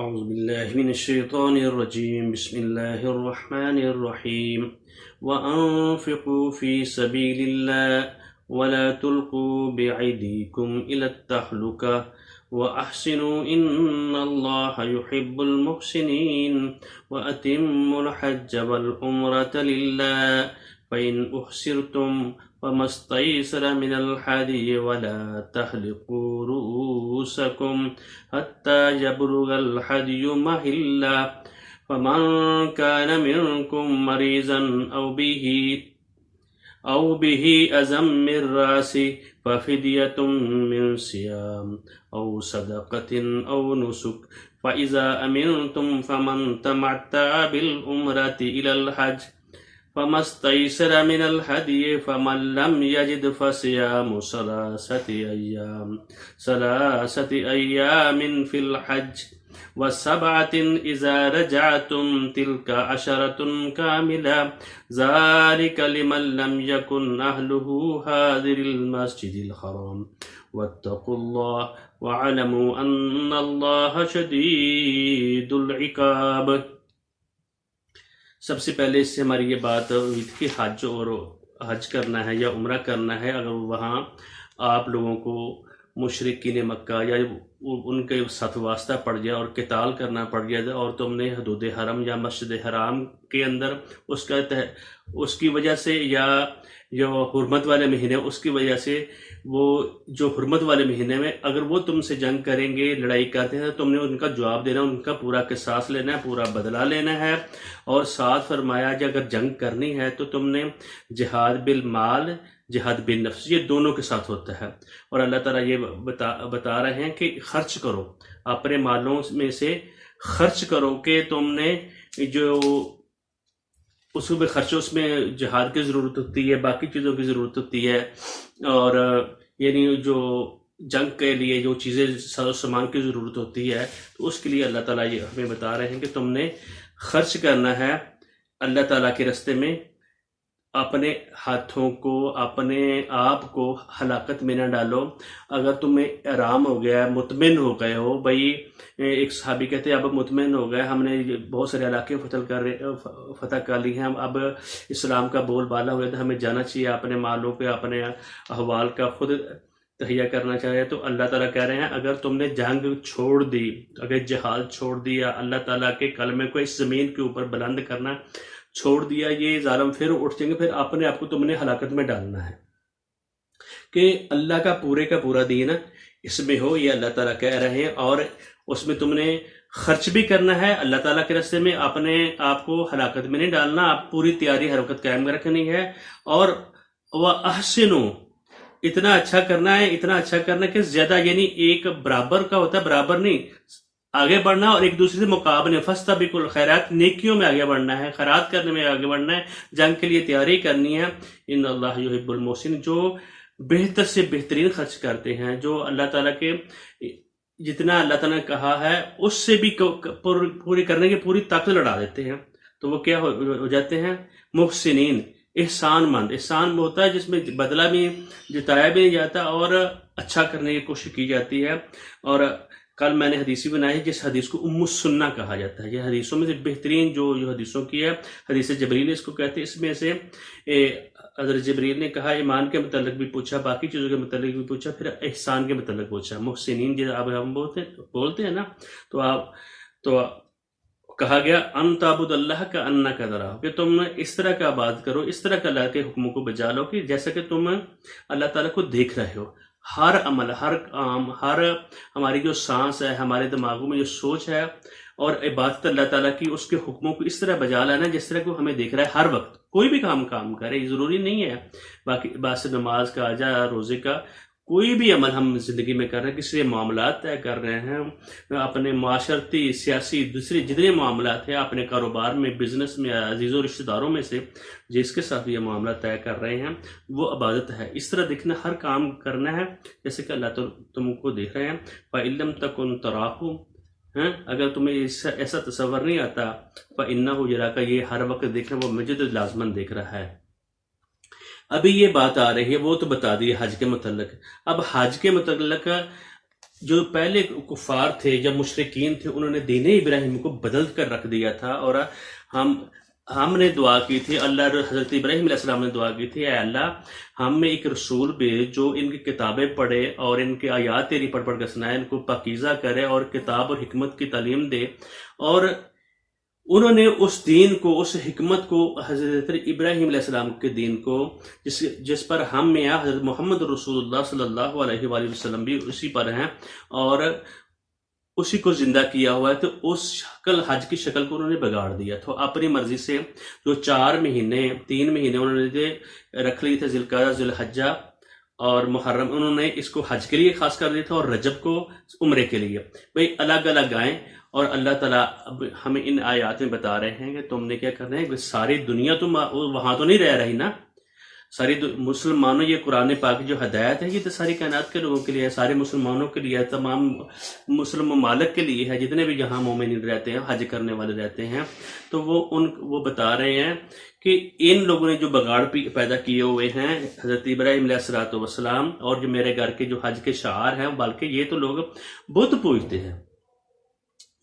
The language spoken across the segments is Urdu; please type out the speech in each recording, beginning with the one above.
أعوذ بالله من الشيطان الرجيم بسم الله الرحمن الرحيم وأنفقوا في سبيل الله ولا تلقوا بأيديكم إلى التهلكة وأحسنوا إن الله يحب المحسنين وأتموا الحج والعمرة لله فإن أحسرتم فما استيسر من الهدي ولا تحلقوا رؤوسكم حتى يبلغ الهدي محله فمن كان منكم مريضا أو به أذى من رأسه ففدية من صيام أو صدقة أو نسك فإذا أمنتم فمن تمتع بالعمرة إلى الحج فما استيسر من الهدي فمن لم يجد فصيام ثلاثة أيام في الحج وسبعة إذا رجعتم تلك عشرة كاملة ذلك لمن لم يكن أهله حاضر المسجد الحرام واتقوا الله واعلموا أن الله شديد العقاب۔ سب سے پہلے اس سے ہماری یہ بات ہوئی تھی کہ حج کرنا ہے یا عمرہ کرنا ہے، اگر وہاں آپ لوگوں کو مشرکین مکہ یا ان کے ساتھ واسطہ پڑ جائے اور قتال کرنا پڑ جائے اور تم نے حدود حرم یا مسجد حرام کے اندر اس کی وجہ سے یا جو حرمت والے مہینے اس کی وجہ سے وہ جو حرمت والے مہینے میں اگر وہ تم سے جنگ کریں گے، لڑائی کرتے ہیں، تم نے ان کا جواب دینا، ان کا پورا قصاص لینا ہے، پورا بدلہ لینا ہے۔ اور ساتھ فرمایا کہ اگر جنگ کرنی ہے تو تم نے جہاد بالمال، جہاد بالنفس، یہ دونوں کے ساتھ ہوتا ہے۔ اور اللہ تعالیٰ یہ بتا رہے ہیں کہ خرچ کرو، اپنے مالوں میں سے خرچ کرو، کہ تم نے جو اس میں خرچ، اس میں جہاد کی ضرورت ہوتی ہے، باقی چیزوں کی ضرورت ہوتی ہے، اور یعنی جو جنگ کے لیے جو چیزیں ساز و سامان کی ضرورت ہوتی ہے تو اس کے لیے اللہ تعالیٰ یہ ہمیں بتا رہے ہیں کہ تم نے خرچ کرنا ہے اللہ تعالیٰ کے راستے میں۔ اپنے ہاتھوں کو، اپنے آپ کو ہلاکت میں نہ ڈالو۔ اگر تمہیں آرام ہو گیا، مطمئن ہو گئے ہو، بھائی ایک صحابی کہتے ہیں اب مطمئن ہو گئے، ہم نے بہت سارے علاقے فتح کر لی ہیں، اب اسلام کا بول بالا ہو گیا تو ہمیں جانا چاہیے، اپنے مالوں پہ، اپنے احوال کا خود تہیا کرنا چاہیے۔ تو اللہ تعالیٰ کہہ رہے ہیں اگر تم نے جنگ چھوڑ دی، اگر جہاد چھوڑ دیا، اللہ تعالیٰ کے کلمے کو اس زمین کے اوپر بلند کرنا چھوڑ دیا، یہ ظالم پھر اٹھ جائیں گے، پھر اپنے آپ کو تم نے ہلاکت میں ڈالنا ہے کہ اللہ کا پورا دین اس میں ہو، یہ اللہ تعالیٰ کہہ رہے ہیں۔ اور اس میں تم نے خرچ بھی کرنا ہے اللہ تعالیٰ کے راستے میں، اپنے آپ کو ہلاکت میں نہیں ڈالنا، آپ پوری تیاری ہر وقت قائم رکھنی ہے۔ اور وَأَحْسِنُوا، اتنا اچھا کرنا ہے کہ زیادہ، یعنی ایک برابر کا ہوتا ہے، برابر نہیں، آگے بڑھنا اور ایک دوسرے سے مقابلے، فَاسْتَبِقُوا الْخَيْرَاتِ، نیکیوں میں آگے بڑھنا ہے، خیرات کرنے میں آگے بڑھنا ہے، جنگ کے لیے تیاری کرنی ہے۔ ان اللہ یحب المحسنین، جو بہتر سے بہترین خرچ کرتے ہیں، جو اللہ تعالیٰ کے جتنا اللہ تعالیٰ نے کہا ہے اس سے بھی پوری کرنے کی پوری طاقت لڑا دیتے ہیں، تو وہ کیا ہو جاتے ہیں؟ محسنین، احسان مند۔ احسان ہوتا ہے جس میں بدلہ بھی جتایا بھی نہیں جاتا اور اچھا کرنے کی کوشش کی جاتی ہے۔ اور کل میں نے حدیث بھی بنائی جس حدیث کو ام السنہ کہا جاتا ہے، یہ حدیثوں میں سے بہترین جو حدیثوں کی ہے، حدیث جبریل اس کو کہتے ہیں۔ اس میں سے حضرت جبریل نے کہا، ایمان کے متعلق بھی پوچھا، باقی چیزوں کے متعلق بھی پوچھا، پھر احسان کے متعلق پوچھا۔ محسنین جیسے اب ہم بولتے ہیں نا، تو کہا گیا ان تعبد اللہ کا انک تراہ، کہ تم اس طرح کا عبادت کرو، اس طرح کا اللہ کے حکموں کو بجا لو کہ جیسا کہ تم اللہ تعالیٰ کو دیکھ رہے ہو۔ ہر عمل، ہر کام، ہر ہماری جو سانس ہے، ہمارے دماغوں میں جو سوچ ہے اور عبادت اللہ تعالیٰ کی، اس کے حکموں کو اس طرح بجا لانا جس طرح کو ہمیں دیکھ رہا ہے ہر وقت۔ کوئی بھی کام کرے، یہ ضروری نہیں ہے باقی بات سے نماز کا، اجا روزے کا، کوئی بھی عمل ہم زندگی میں کر رہے ہیں، کسی معاملات طے کر رہے ہیں، اپنے معاشرتی، سیاسی، دوسرے جتنے معاملات ہیں، اپنے کاروبار میں، بزنس میں، عزیزوں رشتہ داروں میں سے جس کے ساتھ یہ معاملات طے کر رہے ہیں وہ عبادت ہے۔ اس طرح دیکھنا، ہر کام کرنا ہے جیسے کہ اللہ تم کو دیکھ رہے ہیں۔ فَإِن تَكُن تَرَاهُ، اگر تمہیں ایسا تصور نہیں آتا، فَإِنَّهُ يَرَاكَ، یہ ہر وقت دیکھنا، وہ مجھے تو لازماً دیکھ رہا ہے۔ ابھی یہ بات آ رہی ہے، وہ تو بتا دی حج کے متعلق۔ اب حج کے متعلق جو پہلے کفار تھے جب مشرکین تھے انہوں نے دین ابراہیم کو بدل کر رکھ دیا تھا، اور ہم نے دعا کی تھی، اللہ حضرت ابراہیم علیہ السلام نے دعا کی تھی، اے اللہ ہم میں ایک رسول بھیج جو ان کی کتابیں پڑھے اور ان کے آیات تیری پڑھ پڑھ کر سنائے، ان کو پاکیزہ کرے اور کتاب اور حکمت کی تعلیم دے۔ اور انہوں نے اس دین کو، اس حکمت کو، حضرت ابراہیم علیہ السلام کے دین کو جس پر ہم میں حضرت محمد رسول اللہ صلی اللہ علیہ وآلہ وسلم بھی اسی پر ہیں اور اسی کو زندہ کیا ہوا ہے، تو اس حج کی شکل کو انہوں نے بگاڑ دیا۔ تو اپنی مرضی سے جو 3 مہینے انہوں نے رکھ لیے تھے، ذوالقعدہ، ذوالحجہ اور محرم، انہوں نے اس کو حج کے لیے خاص کر دیا تھا اور رجب کو عمرے کے لیے، بھئی الگ الگ آئیں۔ اور اللہ تعالیٰ اب ہمیں ان آیات میں بتا رہے ہیں کہ تم نے کیا کرنا ہے، ساری دنیا تم وہاں تو نہیں رہ رہی نا، ساری مسلمانوں، یہ قرآن پاک جو ہدایت ہے یہ تو ساری کائنات کے لوگوں کے لیے ہے، سارے مسلمانوں کے لیے ہے، تمام مسلم ممالک کے لیے ہے، جتنے بھی یہاں مومنین رہتے ہیں، حج کرنے والے رہتے ہیں۔ تو وہ بتا رہے ہیں کہ ان لوگوں نے جو بگاڑ پیدا کیے ہوئے ہیں، حضرت ابراہیم علیہ السلام اور جو میرے گھر کے جو حج کے شعار ہیں، بلکہ یہ تو لوگ بت پوجتے ہیں،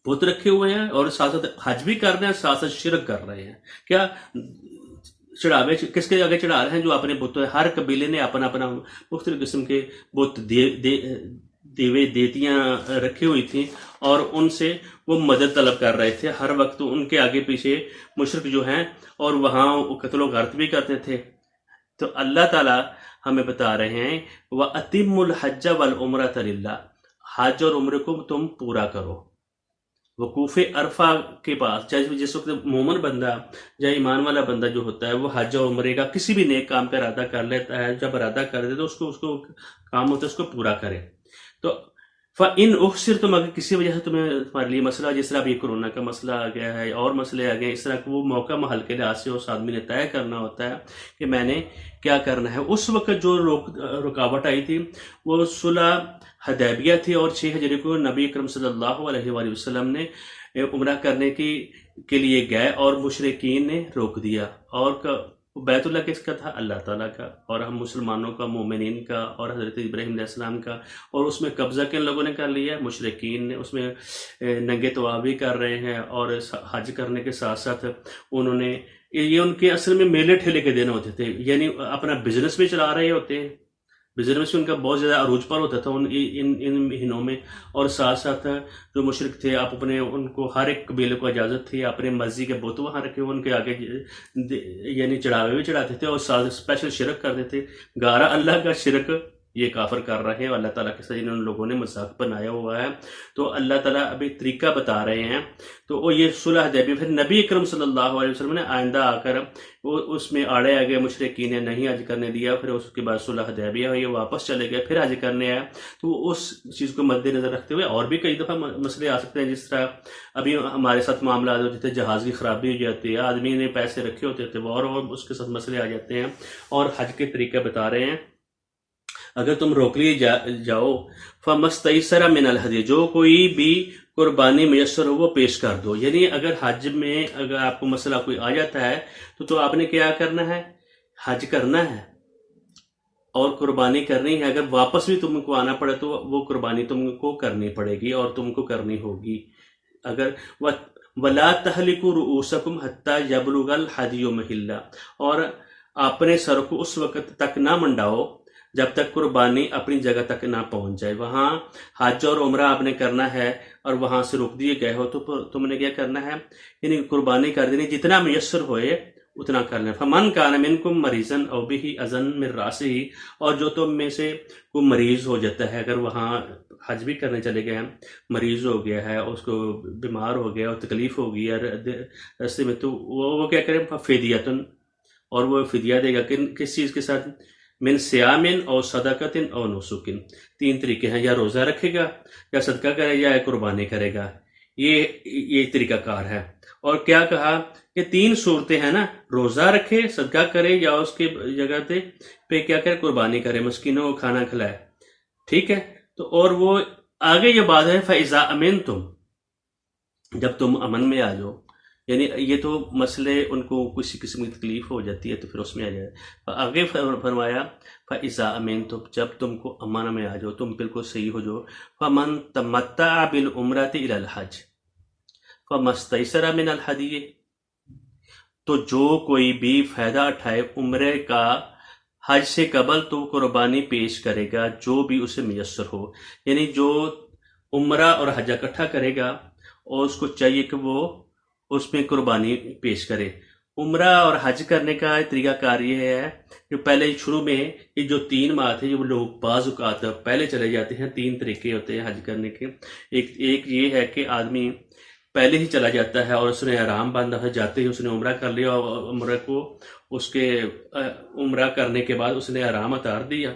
بت رکھے ہوئے ہیں اور ساتھ ساتھ حج بھی کر رہے ہیں، ساتھ ساتھ شرک کر رہے ہیں۔ کیا چڑھاوے کس کے آگے چڑھا رہے ہیں؟ جو اپنے بت، ہر قبیلے نے اپنا اپنا مختلف قسم کے بت، دیوے دیتیاں رکھی ہوئی تھیں اور ان سے وہ مدد طلب کر رہے تھے ہر وقت، ان کے آگے پیچھے مشرک جو ہیں، اور وہاں قتل و غارت بھی کرتے تھے۔ تو اللہ تعالیٰ ہمیں بتا رہے ہیں وَأَتِمُّ الْحَجَّ وَالْعُمْرَةَ لِلَّهِ، حج اور عمرے کو تم پورا کرو۔ وقوف عرفہ کے پاس جس وقت مومن بندہ یا ایمان والا بندہ جو ہوتا ہے وہ حج اور عمرے کا کسی بھی نیک کام کا ارادہ کر لیتا ہے، جب ارادہ کر دے تو اس کو کام ہوتا ہے اس کو پورا کرے۔ تو فَإِنْ أُحْصِرْتُمْ، اگر کسی وجہ سے تمہارے لیے مسئلہ، جس طرح ابھی کورونا کا مسئلہ آ گیا ہے اور مسئلے آ گئے ہیں، اس طرح وہ موقع محل کے لحاظ سے اس آدمی نے طے کرنا ہوتا ہے کہ میں نے کیا کرنا ہے۔ اس وقت جو رکاوٹ آئی تھی وہ صلح حدیبیہ تھی، اور 6 ہجری کو نبی اکرم صلی اللہ علیہ وآلہ وسلم نے عمرہ کرنے کے لیے گئے اور مشرکین نے روک دیا، اور بیت اللہ کس کا تھا؟ اللہ تعالیٰ کا، اور ہم مسلمانوں کا، مومنین کا اور حضرت ابراہیم علیہ السلام کا، اور اس میں قبضہ کن لوگوں نے کر لیا؟ مشرکین نے۔ اس میں ننگے طواف بھی کر رہے ہیں، اور حج کرنے کے ساتھ ساتھ انہوں نے یہ ان کے اصل میں میلے ٹھیلے کے دن ہوتے تھے، یعنی اپنا بزنس بھی چلا رہے ہوتے ہیں، بزنس ان کا بہت زیادہ عروج پر ہوتا تھا ان مہینوں میں، اور ساتھ ساتھ جو مشرک تھے آپ ان کو ہر ایک قبیلے کو اجازت تھی اپنے مرضی کے بت وہاں رکھے، ان کے آگے یعنی چڑھاوے بھی چڑھاتے تھے اور ساتھ اسپیشل شرک کرتے تھے۔ گارہ اللہ کا شرک یہ کافر کر رہے ہیں، اللہ تعالیٰ کے ساتھ ان لوگوں نے مذاق بنایا ہوا ہے۔ تو اللہ تعالیٰ ابھی طریقہ بتا رہے ہیں، تو وہ یہ صلح حدیبیہ، پھر نبی اکرم صلی اللہ علیہ وسلم نے آئندہ آ کر وہ اس میں آڑے آ گئے، مشرکین نے نہیں حج کرنے دیا، پھر اس کے بعد صلح حدیبیہ ہوئی، واپس چلے گئے، پھر حج کرنے آیا۔ تو اس چیز کو مد نظر رکھتے ہوئے اور بھی کئی دفعہ مسئلے آ سکتے ہیں، جس طرح ابھی ہمارے ساتھ معاملات ہوتے تھے، جہاز کی خرابی ہو جاتی ہے، آدمی نے پیسے رکھے ہوتے تھے وہ، اور اس کے ساتھ مسئلے آ جاتے ہیں، اور حج کے طریقے بتا رہے ہیں۔ اگر تم روک لیے جاؤ فَمَسْتَيْسَرَ مِنَ الْهَدْيِ، جو کوئی بھی قربانی میسر ہو وہ پیش کر دو۔ یعنی اگر حج میں اگر آپ کو مسئلہ کوئی آ جاتا ہے تو آپ نے کیا کرنا ہے؟ حج کرنا ہے اور قربانی کرنی ہے۔ اگر واپس بھی تم کو آنا پڑے تو وہ قربانی تم کو کرنی پڑے گی اور تم کو کرنی ہوگی۔ اگر وَلَا تَحْلِقُوا رُؤُوسَكُمْ حَتَّى يَبْلُغَ الْهَدْيُ مَحِلَّهُ، اور اپنے سر کو اس وقت تک نہ منڈاؤ جب تک قربانی اپنی جگہ تک نہ پہنچ جائے۔ وہاں حج اور عمرہ آپ نے کرنا ہے اور وہاں سے روک دیے گئے ہو تو تم نے کیا کرنا ہے؟ یعنی قربانی کر دینی، جتنا میسر ہوئے اتنا کر لیں۔ فَمَنْ كَانَ مِنْكُمْ مَرِيضًا أَوْ بِهِ أَذًى مِنْ رَأْسِهِ، اور جو تم میں سے کوئی مریض ہو جاتا ہے، اگر وہاں حج بھی کرنے چلے گئے ہیں، مریض ہو گیا ہے، اس کو بیمار ہو گیا اور تکلیف ہو گئی ہے راستے میں، تو وہ کیا کرے؟ فدیۃ، اور وہ فدیہ دے گا کس چیز کے ساتھ؟ من صیامن او صدقۃ او نسک، 3 طریقے ہیں، یا روزہ رکھے گا یا صدقہ کرے گا یا قربانی کرے گا، یہ طریقہ کار ہے۔ اور کیا کہا کہ 3 صورتیں ہیں نا، روزہ رکھے، صدقہ کرے، یا اس کے جگہ پہ کیا کرے؟ قربانی کرے، مسکینوں کو کھانا کھلائے، ٹھیک ہے۔ تو اور وہ آگے یہ بات ہے فَإِذَا أَمِنْتُمْ، جب تم امن میں آ جاؤ، یعنی یہ تو مسئلے ان کو کسی قسم کی تکلیف ہو جاتی ہے تو پھر اس میں آ جائے. آگے فرمایا فَإِذَا أَمِنْتُمْ جب تم کو امان میں آ جاؤ، تم بالکل صحیح ہو جاؤ، فَمَنْ تَمَتَّعَ بِالْعُمْرَةِ إِلَى الْحَجِّ فَمَا اسْتَيْسَرَ مِنَ الْهَدْيِ تو جو کوئی بھی فائدہ اٹھائے عمرے کا حج سے قبل تو قربانی پیش کرے گا جو بھی اسے میسر ہو. یعنی جو عمرہ اور حج اکٹھا کرے گا اور اس کو چاہیے کہ وہ اس میں قربانی پیش کرے. عمرہ اور حج کرنے کا طریقہ کار یہ ہے کہ پہلے شروع میں یہ جو 3 ماہ تھے جو لوگ بعض اوقات پہلے چلے جاتے ہیں. 3 طریقے ہوتے ہیں حج کرنے کے. ایک یہ ہے کہ آدمی پہلے ہی چلا جاتا ہے اور اس نے احرام باندھا ہے، جاتے ہی اس نے عمرہ کر لیا اور عمرہ کو اس کے عمرہ کرنے کے بعد اس نے احرام اتار دیا.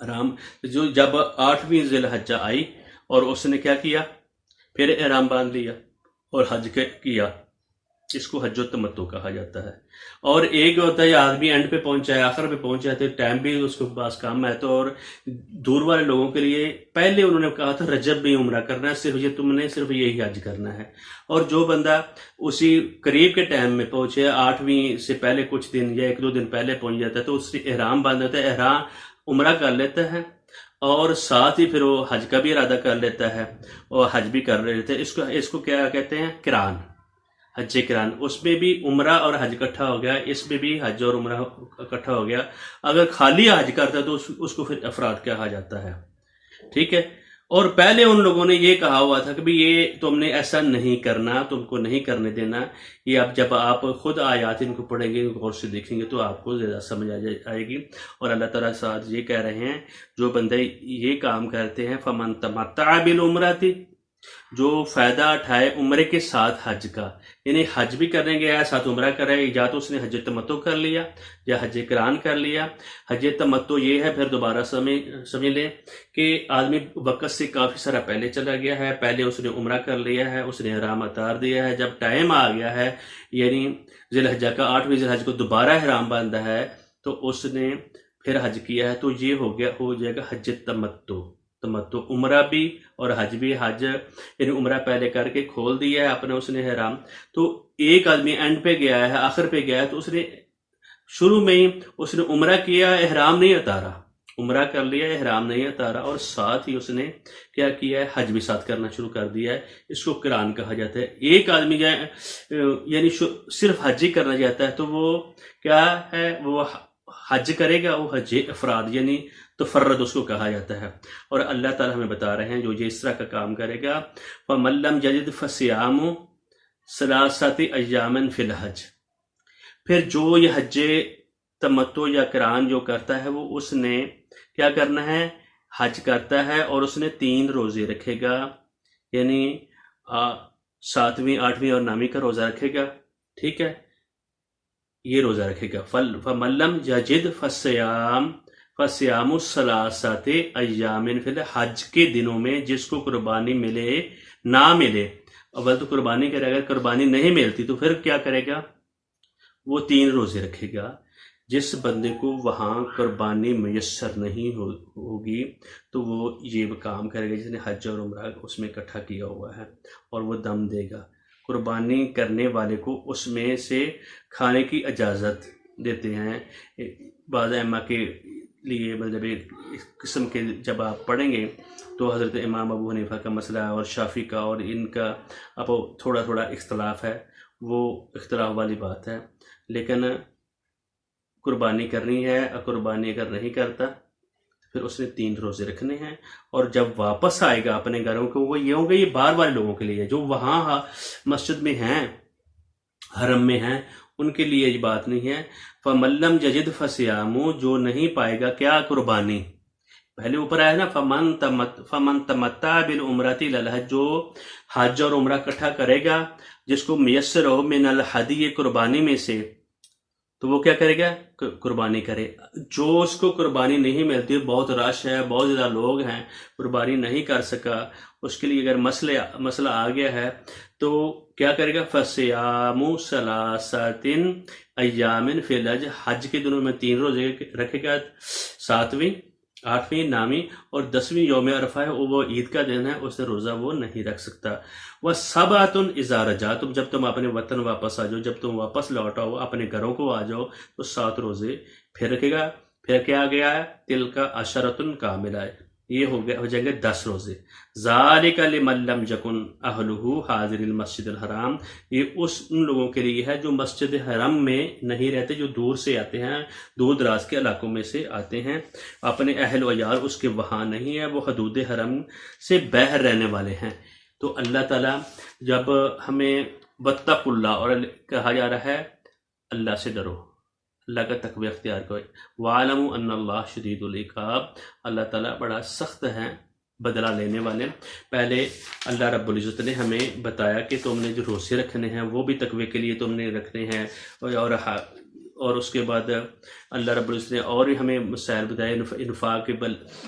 احرام جو جب 8ویں ذی الحجہ آئی اور اس نے کیا کیا، پھر احرام باندھ لیا اور حج کیا. اس کو حج و تمتع کہا جاتا ہے. اور ایک ہوتا ہے آدمی اینڈ پہ پہنچا ہے، آخر پہ پہنچا ہے تو ٹائم بھی اس کے پاس کم ہے، تو اور دور والے لوگوں کے لیے پہلے انہوں نے کہا تھا رجب میں عمرہ کرنا ہے، صرف یہ تم نے صرف یہی حج کرنا ہے. اور جو بندہ اسی قریب کے ٹائم میں پہنچے 8ویں سے پہلے کچھ دن یا 1-2 دن پہلے پہنچ جاتا ہے تو اس سے احرام باندھ لیتا ہے، احرام عمرہ کر لیتا ہے اور ساتھ ہی پھر وہ حج کا بھی ارادہ کر لیتا ہے اور حج بھی کر لیتا ہے. اس کو کیا کہتے ہیں، قران، حج قران. اس میں بھی عمرہ اور حج اکٹھا ہو گیا، اس میں بھی حج اور عمرہ اکٹھا ہو گیا. اگر خالی حج کرتا ہے تو اس کو پھر افراد کہا جاتا ہے. ٹھیک ہے. اور پہلے ان لوگوں نے یہ کہا ہوا تھا کہ بھی یہ تم نے ایسا نہیں کرنا، تم کو نہیں کرنے دینا. یہ اب جب آپ خود آیات ان کو پڑھیں گے، غور سے دیکھیں گے تو آپ کو زیادہ سمجھ آئے گی. اور اللہ تعالیٰ ساتھ یہ کہہ رہے ہیں جو بندے یہ کام کرتے ہیں فَمَن تَمَتَّعَ بِالْعُمْرَةِ جو فائدہ اٹھائے عمرے کے ساتھ حج کا، یعنی حج بھی کرنے گیا ساتھ عمرہ کر رہے، یا تو اس نے حج تمتع کر لیا یا حج قران کر لیا. حج تمتع یہ ہے، پھر دوبارہ سمجھ لیں کہ آدمی وقت سے کافی سارا پہلے چلا گیا ہے، پہلے اس نے عمرہ کر لیا ہے، اس نے احرام اتار دیا ہے. جب ٹائم آ گیا ہے یعنی ذی الحجہ کا 8ویں ذی الحجہ کو دوبارہ احرام باندھا ہے تو اس نے پھر حج کیا ہے، تو یہ ہو جائے گا حج تمتع. عمرہ بھی اور حج بھی. حج یعنی عمرہ پہلے کر کے کھول دیا ہے اپنے اس نے احرام. تو ایک آدمی اینڈ پہ گیا ہے، آخر پہ گیا ہے، تو اس نے شروع میں ہی اس نے عمرہ کیا، احرام نہیں اتارا، عمرہ کر لیا، احرام نہیں اتارا، اور ساتھ ہی اس نے کیا کیا ہے، حج بھی ساتھ کرنا شروع کر دیا ہے. اس کو قران کہا جاتا ہے. ایک آدمی یعنی صرف حج ہی کرنا چاہتا ہے تو وہ کیا ہے، وہ حج کرے گا، وہ حج افراد یعنی تفرد اس کو کہا جاتا ہے. اور اللہ تعالیٰ ہمیں بتا رہے ہیں جو یہ اس طرح کا کام کرے گا فَمَن لَّمْ يَجِدْ فَصِيَامُ ثَلَاثَةِ أَيَّامٍ فِي الْحَجِّ پھر جو یہ حج تمتع یا قران جو کرتا ہے وہ اس نے کیا کرنا ہے، حج کرتا ہے اور اس نے 3 روزے رکھے گا، یعنی 7ویں 8ویں اور 9ویں کا روزہ رکھے گا. ٹھیک ہے، یہ روزہ رکھے گا. فَمَن لَّمْ يَجِدْ فَصِيَامُ ثَلَاثَةِ أَيَّامٍ فِي الْحَجِّ حج کے دنوں میں جس کو قربانی ملے نہ ملے، اول تو قربانی کرے گا، قربانی نہیں ملتی تو پھر کیا کرے گا، وہ 3 روزے رکھے گا. جس بندے کو وہاں قربانی میسر نہیں ہوگی تو وہ یہ کام کرے گا جس نے حج اور عمرہ اس میں اکٹھا کیا ہوا ہے اور وہ دم دے گا. قربانی کرنے والے کو اس میں سے کھانے کی اجازت دیتے ہیں. بعض ائمہ کے لیے مطلب اس قسم کے جب آپ پڑھیں گے تو حضرت امام ابو حنیفہ کا مسئلہ اور شافعی کا اور ان کا اب تھوڑا اختلاف ہے، وہ اختلاف والی بات ہے. لیکن قربانی کرنی ہے، قربانی اگر نہیں کرتا پھر اس نے 3 روزے رکھنے ہیں. اور جب واپس آئے گا اپنے گھروں کو، وہ یہ ہوں گے، یہ باہر والے لوگوں کے لیے جو وہاں مسجد میں ہیں، حرم میں ہیں، ان کے لیے یہ بات نہیں ہے. فَمَن لَّمْ يَجِدْ فَصِيَامُ جو نہیں پائے گا کیا، قربانی. پہلے اوپر آیا نا فَمَن تَمَتَّعَ بِالْعُمْرَةِ إِلَى الْحَجِّ جو حج اور عمرہ اکٹھا کرے گا جس کو میسر ہو من الحدی قربانی میں سے، تو وہ کیا کرے گا، قربانی کرے. جو اس کو قربانی نہیں ملتی، بہت رش ہے، بہت زیادہ لوگ ہیں، قربانی نہیں کر سکا، اس کے لیے اگر مسئلہ آ گیا ہے تو کیا کرے گا، فَصِيَامُ ثَلَاثَةٍ أَيَّامٍ فِي الْحَجِّ حج کے دنوں میں 3 روزے رکھے گا، 7ویں 8ویں نامی اور 10ویں یوم عرفہ ہے، وہ عید کا دن ہے، اس دن روزہ وہ نہیں رکھ سکتا۔ وَسَبْعَةٌ إِذَا رَجَعْتُمْ، جب تم اپنے وطن واپس آ جاؤ، جب تم واپس لوٹ آؤ اپنے گھروں کو آ جاؤ تو 7 روزے پھر رکھے گا۔ پھر کیا گیا ہے؟ تِلْكَ عَشَرَةٌ کاملہ، یہ ہو جائیں گے 10 روزے۔ ذَلِكَ لِمَن لَّمْ يَكُنْ أَهْلُهُ حَاضِرِ الْمَسْجِدِ الْحَرَامِ، یہ ان لوگوں کے لیے ہے جو مسجد حرم میں نہیں رہتے، جو دور سے آتے ہیں، دور دراز کے علاقوں میں سے آتے ہیں، اپنے اہل و یار اس کے وہاں نہیں ہے، وہ حدود حرم سے باہر رہنے والے ہیں۔ تو اللہ تعالیٰ جب ہمیں واتقوا اللہ اور کہا جا رہا ہے اللہ سے ڈرو، اللہ کا تقوی اختیار کرو، وَاعْلَمُوا أَنَّ اللَّهَ شَدِيدُ الْعِقَابِ، اللہ تعالیٰ بڑا سخت ہے بدلہ لینے والے۔ پہلے اللہ رب العزت نے ہمیں بتایا کہ تم نے جو روزے رکھنے ہیں وہ بھی تقوی کے لیے تم نے رکھنے ہیں، اور اس کے بعد اللہ رب العزت نے اور بھی ہمیں مسائل بتائے، انفاق کے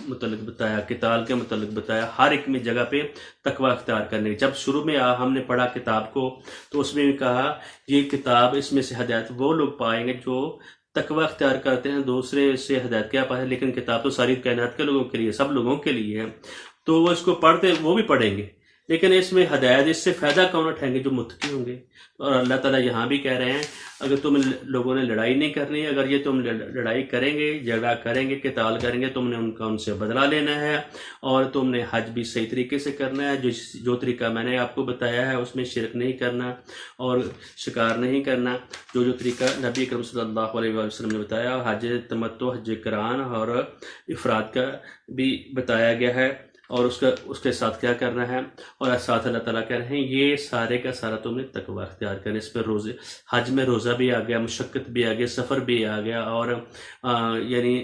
متعلق بتایا، قتال کے متعلق بتایا، ہر ایک میں جگہ پہ تقوی اختیار کرنے۔ جب شروع میں ہم نے پڑھا کتاب کو تو اس میں بھی کہا یہ کتاب، اس میں سے ہدایت وہ لوگ پائیں گے جو تقوی اختیار کرتے ہیں، دوسرے سے ہدایت کیا پائے، لیکن کتاب تو ساری کائنات کے لوگوں کے لیے، سب لوگوں کے لیے ہے، تو وہ اس کو پڑھتے وہ بھی پڑھیں گے، لیکن اس میں ہدایت، اس سے فائدہ کون اٹھائیں گے؟ جو متقی ہوں گے۔ اور اللہ تعالیٰ یہاں بھی کہہ رہے ہیں اگر تم لوگوں نے لڑائی نہیں کرنی، اگر یہ تم لڑائی کریں گے، جھگڑا کریں گے، قتال کریں گے، تم نے ان سے بدلہ لینا ہے، اور تم نے حج بھی صحیح طریقے سے کرنا ہے، جو طریقہ میں نے آپ کو بتایا ہے اس میں شرک نہیں کرنا اور شکار نہیں کرنا، جو طریقہ نبی اکرم صلی اللہ علیہ وسلم نے بتایا، حج تمتع، حج قران اور افراد کا بھی بتایا گیا ہے، اور اس کے ساتھ کیا کرنا ہے، اور ساتھ اللہ تعالیٰ کہہ رہے ہیں یہ سارے کا سارا تم نے تقوی اختیار کرنا۔ اس پہ روزے، حج میں روزہ بھی آ گیا، مشقت بھی آ گیا، سفر بھی آ گیا، اور یعنی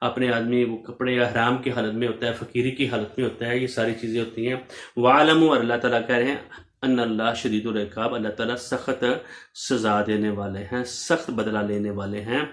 اپنے آدمی وہ کپڑے احرام کی حالت میں ہوتا ہے، فقیری کی حالت میں ہوتا ہے، یہ ساری چیزیں ہوتی ہیں۔ وَاعْلَمُوا، اور اللہ تعالیٰ کہہ رہے ہیں ان اللہ شدید العقاب، اللہ تعالیٰ سخت سزا دینے والے ہیں، سخت بدلہ لینے والے ہیں۔